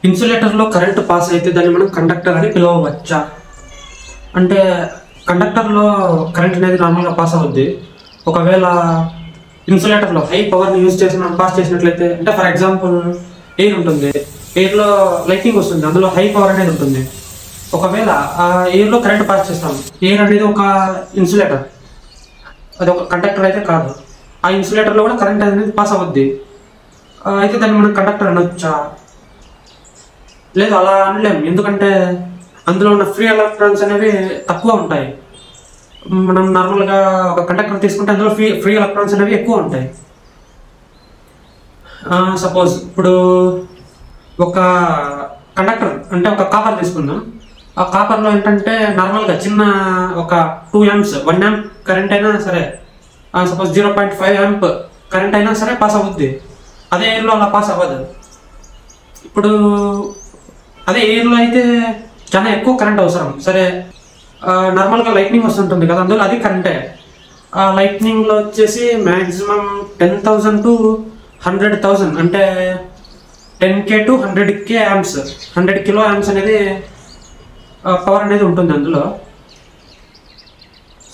ఇన్సులేటర్లో current pass అయితే దాన్ని మనం కండక్టర్ అని పిలవవచ్చా? అంటే కండక్టర్లో కరెంట్ అనేది నార్మల్గా పాస్ అవుద్ది. ఒకవేళ ఇన్సులేటర్లో హై పవర్ని యూజ్ చేసి మనం పాస్ చేసినట్లయితే, అంటే ఫర్ ఎగ్జాంపుల్ ఎయిర్ ఉంటుంది, ఎయిర్లో లైటింగ్ వస్తుంది, అందులో హై పవర్ అనేది ఉంటుంది. ఒకవేళ ఆ ఎయిర్లో కరెంట్ పాస్ చేస్తాం, ఎయిర్ అనేది ఒక ఇన్సులేటర్, అది ఒక కండక్టర్ అయితే కాదు. ఆ ఇన్సులేటర్లో కూడా కరెంట్ అనేది పాస్ అవుద్ది. అయితే దాన్ని మనం కండక్టర్ అనొచ్చా? లేదు, అలా అనలేము. ఎందుకంటే అందులో ఉన్న ఫ్రీ ఎలక్ట్రాన్స్ అనేవి తక్కువ ఉంటాయి. మనం నార్మల్గా ఒక కండక్టర్ తీసుకుంటే అందులో ఫ్రీ ఎలక్ట్రాన్స్ అనేవి ఎక్కువ ఉంటాయి. సపోజ్ ఇప్పుడు ఒక కండక్టర్ అంటే ఒక కాపర్ తీసుకుందాం. ఆ కాపర్లో ఏంటంటే నార్మల్గా చిన్న ఒక 2 amps 1 amp కరెంట్ అయినా సరే, సపోజ్ 0.5 amp కరెంట్ అయినా సరే పాస్ అవుద్ది. అదే ఎయిర్లో అలా పాస్ అవ్వదు. ఇప్పుడు అదే ఎయిర్లో అయితే చాలా ఎక్కువ కరెంట్ అవసరం. సరే, నార్మల్గా లైట్నింగ్ వస్తుంటుంది కదా, అందులో అది కరెంటే. ఆ లైట్నింగ్లో వచ్చేసి మ్యాక్సిమం 10,000 to 100,000, అంటే 10K to 100K amps, 100 kilo amps అనేది పవర్ అనేది ఉంటుంది అందులో.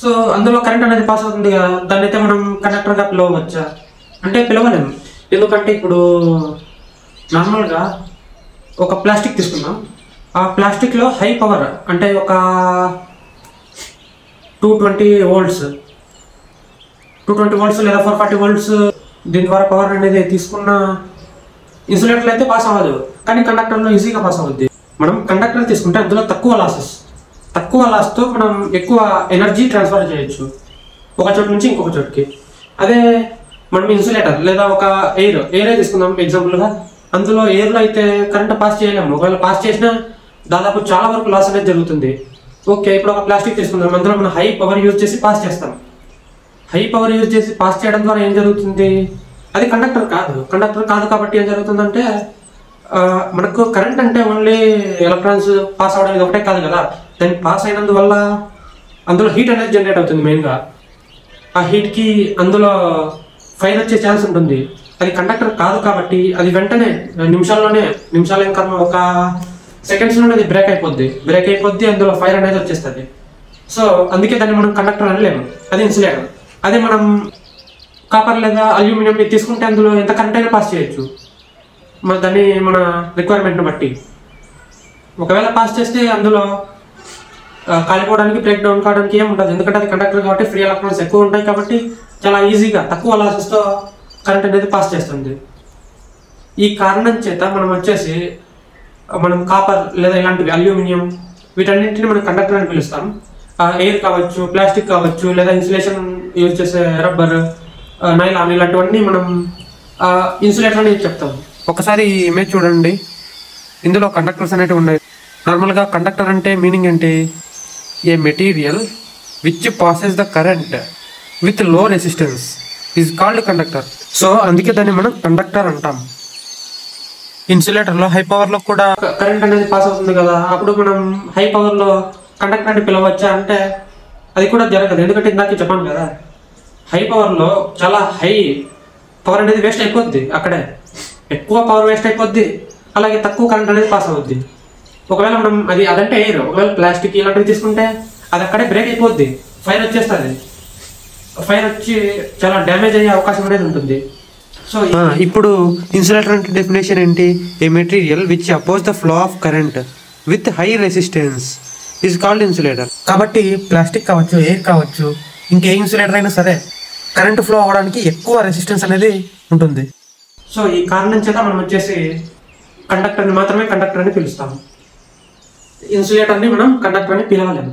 సో అందులో కరెంట్ అనేది పాస్ అవుతుంది కదా, దాన్ని అయితే మనం కండక్టర్గా పిలవచ్చా? అంటే పిలవలేము. ఎందుకంటే ఇప్పుడు నార్మల్గా ఒక ప్లాస్టిక్ తీసుకున్నాం. ఆ ప్లాస్టిక్లో హై పవర్ అంటే ఒక 220 volts లేదా 440 volts దీని ద్వారా పవర్ అనేది తీసుకున్న ఇన్సులేటర్లు అయితే పాస్ అవ్వదు. కానీ కండక్టర్లో ఈజీగా పాస్ అవుద్ది. మనం కండక్టర్ తీసుకుంటే అందులో తక్కువ లాస్తో మనం ఎక్కువ ఎనర్జీ ట్రాన్స్ఫర్ చేయొచ్చు ఒక చోటు నుంచి ఇంకొక చోటుకి. అదే మనం ఇన్సులేటర్ లేదా ఒక ఎయిరే తీసుకుందాం ఎగ్జాంపుల్గా. అందులో ఎయిర్లో అయితే కరెంట్ పాస్ చేయలేము. ఒకవేళ పాస్ చేసినా దాదాపు చాలా వరకు లాస్ అనేది జరుగుతుంది. ఓకే, ఇప్పుడు ఒక ప్లాస్టిక్ తీసుకుందాం. అందులో మనం హై పవర్ యూజ్ చేసి పాస్ చేస్తాం. హై పవర్ యూజ్ చేసి పాస్ చేయడం ద్వారా ఏం జరుగుతుంది? అది కండక్టర్ కాదు కాబట్టి ఏం జరుగుతుందంటే, మనకు కరెంట్ అంటే ఓన్లీ ఎలక్ట్రాన్స్ పాస్ అవడం ఇది ఒకటే కాదు కదా. దాన్ని పాస్ అయినందువల్ల అందులో హీట్ అనేది జనరేట్ అవుతుంది. మెయిన్గా ఆ హీట్కి అందులో ఫైర్ వచ్చే ఛాన్స్ ఉంటుంది. అది కండక్టర్ కాదు కాబట్టి అది వెంటనే నిమిషాలు ఏం కర్మ, ఒక సెకండ్స్లోనే అది బ్రేక్ అయిపోద్ది, అందులో ఫైర్ అనేది వచ్చేస్తుంది. సో అందుకే దాన్ని మనం కండక్టర్ అనలేము, అది ఇన్సులేటర్. అదే మనం కాపర్ లేదా అల్యూమినియం తీసుకుంటే అందులో ఎంత కరెంట్ అయినా పాస్ చేయొచ్చు, దాన్ని మన రిక్వైర్మెంట్ని బట్టి. ఒకవేళ పాస్ చేస్తే అందులో కాలిపోవడానికి, బ్రేక్ డౌన్ కావడానికి ఏం ఉంటుంది. ఎందుకంటే అది కండక్టర్ కాబట్టి ఫ్రీ ఎలక్ట్రాన్స్ ఎక్కువ ఉంటాయి కాబట్టి చాలా ఈజీగా తక్కువ లాసెస్తో కరెంట్ అనేది పాస్ చేస్తుంది. ఈ కారణం చేత మనం కాపర్ లేదా ఇలాంటివి అల్యూమినియం వీటన్నింటిని మనం కండక్టర్ అని పిలుస్తాం. ఎయిర్ కావచ్చు, ప్లాస్టిక్ కావచ్చు, లేదా ఇన్సులేషన్ యూజ్ చేసే రబ్బర్, నైలాన్ ఇలాంటివన్నీ మనం ఇన్సులేటర్ అని చెప్తాం. ఒకసారి ఈ ఇమేజ్ చూడండి, ఇందులో కండక్టర్స్ అనేవి ఉన్నాయి. నార్మల్గా కండక్టర్ అంటే మీనింగ్ ఏంటి? A material which passes the current with low resistance is called conductor. So అందుకే దాన్ని మనం కండక్టర్ అంటాం. ఇన్సులేటర్లో హై పవర్లో కూడా కరెంట్ అనేది పాస్ అవుతుంది కదా, అప్పుడు మనం హై పవర్లో కండక్టర్ అని పిలవచ్చా అంటే అది కూడా జరగదు. ఎందుకంటే ఇందాక చెప్పాను కదా, హై పవర్లో చాలా హై పవర్ అనేది వేస్ట్ అయిపోద్ది, అక్కడే ఎక్కువ పవర్ వేస్ట్ అయిపోద్ది, అలాగే తక్కువ కరెంట్ అనేది పాస్ అవుద్ది. ఒకవేళ మనం అదంటే ఎయిర్, ఒకవేళ ప్లాస్టిక్ ఇలాంటివి తీసుకుంటే అది అక్కడే బ్రేక్ అయిపోద్ది, ఫైర్ వచ్చేస్తుంది. ఫైర్ వచ్చి చాలా డ్యామేజ్ అయ్యే అవకాశం అనేది ఉంటుంది. సో ఇప్పుడు ఇన్సులేటర్ అంటే డెఫినేషన్ ఏంటి? A material which oppose the flow of current with high resistance is called insulator. కాబట్టి ప్లాస్టిక్ కావచ్చు, ఎయిర్ కావచ్చు, ఇంకే ఇన్సులేటర్ అయినా సరే కరెంట్ ఫ్లో అవ్వడానికి ఎక్కువ రెసిస్టెన్స్ అనేది ఉంటుంది. సో ఈ కారణం చేత మనం కండక్టర్ని మాత్రమే కండక్టర్ అని పిలుస్తాము. ఇన్సులేటర్ని మనం కండక్టర్ అని పిలవలేము.